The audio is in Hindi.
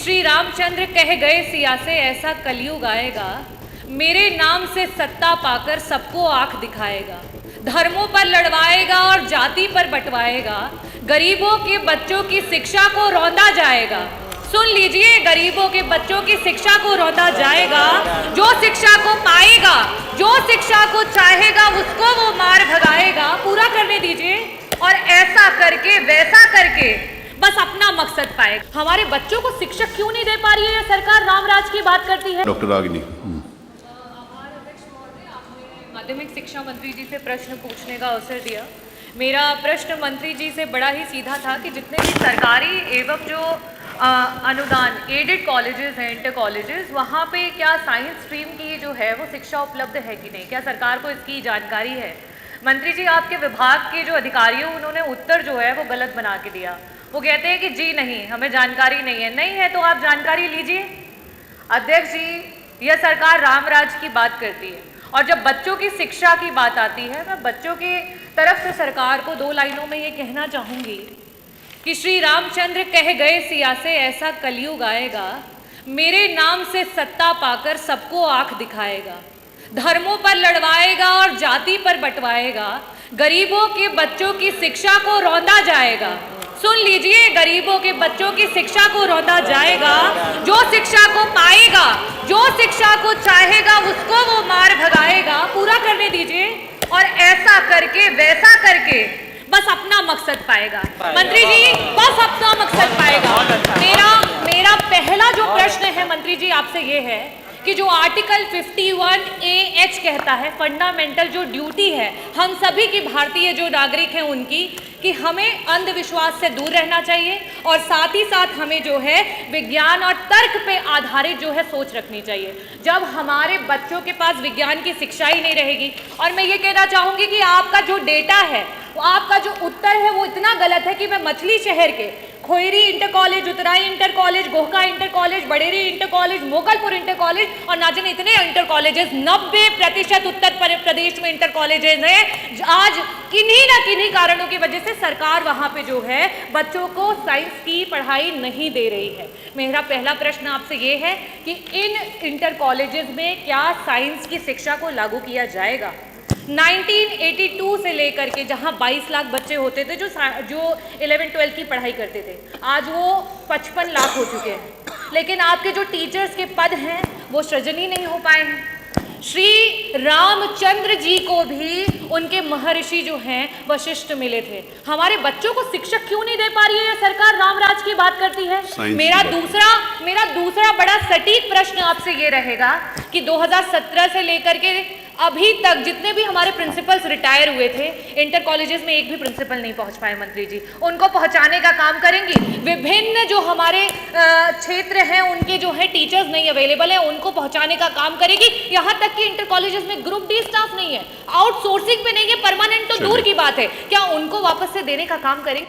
श्री रामचंद्र कह गए सिया से ऐसा कलयुग आएगा, मेरे नाम से सत्ता पाकर सबको आंख दिखाएगा, धर्मों पर लड़वाएगा और जाति पर बंटवाएगा, गरीबों के बच्चों की शिक्षा को रौंदा जाएगा। सुन लीजिए, गरीबों के बच्चों की शिक्षा को रौंदा जाएगा। जो शिक्षा को पाएगा, जो शिक्षा को चाहेगा, उसको वो मार भगाएगा। पूरा करने दीजिए। और ऐसा करके वैसा करके बस अपना मकसद पाएगा। हमारे बच्चों को शिक्षा क्यों नहीं दे पा रही है ये सरकार? रामराज की बात करती है। डॉक्टर रागिनी, माध्यमिक शिक्षा मंत्री जी से प्रश्न पूछने का अवसर दिया। मेरा प्रश्न मंत्री जी से बड़ा ही सीधा था कि जितने भी सरकारी एवं जो अनुदान एडेड कॉलेजेस हैं, इंटर कॉलेजेस, वहाँ पे क्या साइंस स्ट्रीम की जो है वो शिक्षा उपलब्ध है कि नहीं? क्या सरकार को इसकी जानकारी है? मंत्री जी, आपके विभाग के जो अधिकारी हो उन्होंने उत्तर जो है वो गलत बना के दिया। वो कहते हैं कि जी नहीं, हमें जानकारी नहीं है। नहीं है तो आप जानकारी लीजिए। अध्यक्ष जी, यह सरकार रामराज की बात करती है और जब बच्चों की शिक्षा की बात आती है, मैं बच्चों की तरफ से सरकार को 2 लाइनों में ये कहना चाहूँगी कि श्री रामचंद्र कह गए सिया से ऐसा कलयुग आएगा, मेरे नाम से सत्ता पाकर सबको आंख दिखाएगा, धर्मों पर लड़वाएगा और जाति पर बंटवाएगा, गरीबों के बच्चों की शिक्षा को रौंदा जाएगा। सुन लीजिए, गरीबों के बच्चों की शिक्षा को रौंदा जाएगा। जो शिक्षा को पाएगा, जो शिक्षा को चाहेगा, उसको वो मार भगाएगा। पूरा करने दीजिए। और ऐसा करके वैसा करके बस अपना मकसद पाएगा। मंत्री जी, बस अपना मकसद पाएगा। मेरा पहला जो प्रश्न है मंत्री जी आपसे ये है कि जो आर्टिकल 51A(H) कहता है, फंडामेंटल जो ड्यूटी है हम सभी की, भारतीय जो नागरिक हैं उनकी, कि हमें अंधविश्वास से दूर रहना चाहिए और साथ ही साथ हमें जो है विज्ञान और तर्क पे आधारित जो है सोच रखनी चाहिए। जब हमारे बच्चों के पास विज्ञान की शिक्षा ही नहीं रहेगी, और मैं ये कहना चाहूँगी कि आपका जो डेटा है, वो आपका जो उत्तर है वो इतना गलत है कि मैं मछली शहर के Khoyari inter college, Utrai inter college, Gohka inter college, Baderi inter college, Mogalpur inter college और ना जाने इतने इंटर कॉलेजेस, 90% उत्तर प्रदेश में इंटर कॉलेजेस हैं। आज किन्हीं ना किन्हीं कारणों की वजह से सरकार वहां पे जो है बच्चों को साइंस की पढ़ाई नहीं दे रही है। मेरा पहला प्रश्न आपसे ये है कि इन इंटर कॉलेजेस में क्या साइंस की शिक्षा को लागू किया जाएगा? 1982 से लेकर के जहां 22 लाख बच्चे होते थे जो 11-12 की पढ़ाई करते थे, आज वो 55 लाख हो चुके हैं। लेकिन आपके जो टीचर्स के पद हैं वो सृजन ही नहीं हो पाए हैं। श्री रामचंद्र जी को भी उनके महर्षि जो हैं वशिष्ठ मिले थे। हमारे बच्चों को शिक्षक क्यों नहीं दे पा रही है ये सरकार? रामराज की बात करती है। मेरा दूसरा बड़ा सटीक प्रश्न आपसे ये रहेगा कि 2017 से लेकर के अभी तक जितने भी हमारे प्रिंसिपल्स रिटायर हुए थे, इंटर कॉलेजेस में एक भी प्रिंसिपल नहीं पहुंच पाए। मंत्री जी, उनको पहुंचाने का काम करेंगी। विभिन्न जो हमारे क्षेत्र हैं उनके जो है टीचर्स नहीं अवेलेबल है, उनको पहुंचाने का काम करेगी। यहाँ तक कि इंटर कॉलेजेस में ग्रुप डी स्टाफ नहीं है, आउटसोर्सिंग पे नहीं है, परमानेंट तो दूर की बात है, क्या उनको वापस से देने का काम करेंगे?